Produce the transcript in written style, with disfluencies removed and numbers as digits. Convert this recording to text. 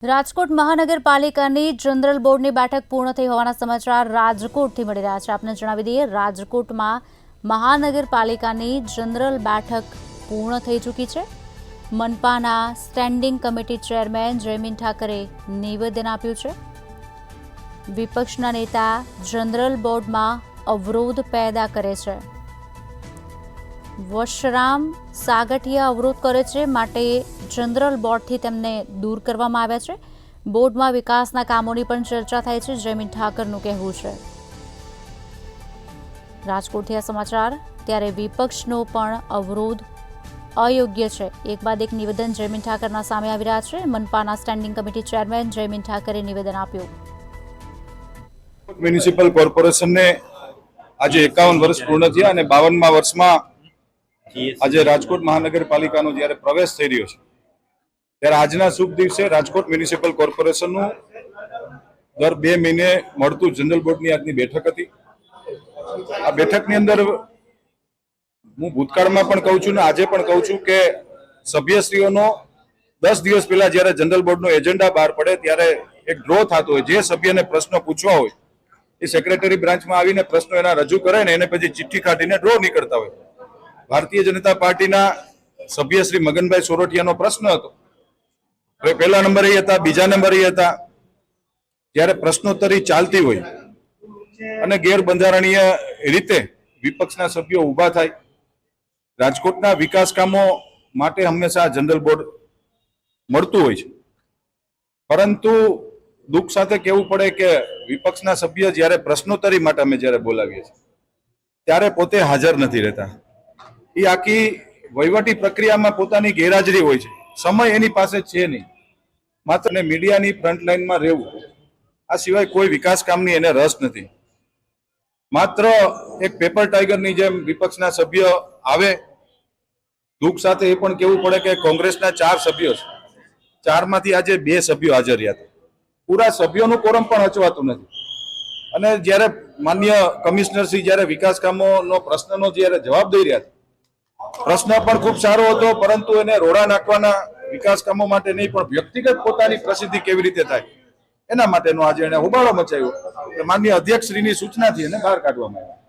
રાજકોટ મહાનગરપાલિકાની જનરલ બોર્ડની બેઠક પૂર્ણ થઈ હોવાના સમાચાર રાજકોટથી મળી રહ્યા છે। આપને જણાવી દઈએ, રાજકોટમાં મહાનગરપાલિકાની જનરલ બેઠક પૂર્ણ થઈ ચૂકી છે। મનપાના સ્ટેન્ડિંગ કમિટી ચેરમેન જયમીન ઠાકરે નિવેદન આપ્યું છે। વિપક્ષના નેતા જનરલ બોર્ડમાં અવરોધ પેદા કરે છે। વશરામ સાગઠિયા અવરોધ કરે છે, માટે જનરલ બોર્ડથી તેમને દૂર કરવામાં આવ્યા છે। બોર્ડમાં વિકાસના કામોની પણ ચર્ચા થાય છે, જયમીન ઠાકરનું કહેવું છે। રાજકોટથી આ સમાચાર। ત્યારે વિપક્ષનો પણ અવરોધ અયોગ્ય છે। એક બાદ એક નિવેદન જયમીન ઠાકરના સામે આવી રહ્યા છે। મનપાના સ્ટેન્ડિંગ કમિટી ચેરમેન જયમીન ઠાકરે નિવેદન આપ્યું। મ્યુનિસિપલ કોર્પોરેશનને આજે 51 વર્ષ પૂર્ણ થયા અને 52મા વર્ષમાં આજે રાજકોટ મહાનગરપાલિકાનો જ્યારે પ્રવેશ થઈ રહ્યો છે, ત્યારે આજના શુભ દિવસે રાજકોટ મ્યુનિસિપલ કોર્પોરેશનનું દર 2 મહિને મળતું જનરલ બોર્ડની આજની બેઠક હતી। આ બેઠકની અંદર હું ભૂતકાળમાં પણ કહું છું ને આજે પણ કહું છું કે સભ્યશ્રીઓનો 10 દિવસ પહેલા જ્યારે જનરલ બોર્ડનો એજન્ડા બહાર પડે ત્યારે એક ડ્રો થતો હોય। જે સભ્યને પ્રશ્ન પૂછવા હોય એ સેક્રેટરી બ્રાન્ચમાં આવીને પ્રશ્નો એના રજૂ કરે ને એને પછી ચિઠ્ઠી કાઢીને ડ્રો નીકળતા હોય। ભારતીય જનતા પાર્ટીના સભ્ય શ્રી મગનભાઈ સોરઠિયાનો પ્રશ્ન હતો, પહેલા નંબરે હતા, બીજા નંબરે હતા। જ્યારે પ્રશ્નોત્તરી ચાલતી હોય અને ગેરબંધારણીય રીતે વિપક્ષના સભ્યો ઊભા થાય, રાજકોટના વિકાસ કામો માટે હંમેશા જનરલ બોર્ડ મળતું હોય છે, પરંતુ દુઃખ સાથે કહેવું પડે કે વિપક્ષના સભ્ય જ્યારે પ્રશ્નોત્તરી માટે અમે જ્યારે બોલાવીએ છીએ ત્યારે પોતે હાજર નથી રહેતા। એ આખી વહીવટી પ્રક્રિયામાં પોતાની ગેરહાજરી હોય છે, સમય એની પાસે છે નહીં, માત્ર મીડિયાની ફ્રન્ટલાઇનમાં રહેવું, આ સિવાય કોઈ વિકાસ કામની એને રસ નથી। માત્ર એક પેપર ટાઈગરની જેમ વિપક્ષના સભ્ય આવે। દુઃખ સાથે એ પણ કહેવું પડે કે કોંગ્રેસના 4 સભ્યો છે, 4માંથી આજે 2 સભ્યો હાજર રહ્યા હતા। પૂરા સભ્યોનું કોરમ પણ હચવાતું નથી। અને જ્યારે માન્ય કમિશનરશ્રી જ્યારે વિકાસ કામોનો પ્રશ્નનો જ્યારે જવાબ દઈ રહ્યા હતા, પ્રશ્ન પણ ખૂબ સારો હતો, પરંતુ એને રોડા નાખવાના વિકાસ કામો માટે નહીં પણ વ્યક્તિગત પોતાની પ્રસિદ્ધિ કેવી રીતે થાય એના માટેનો આજે એને હોબાળો મચાવ્યો। માનનીય અધ્યક્ષશ્રીની સૂચનાથી એને બહાર કાઢવામાં આવ્યા।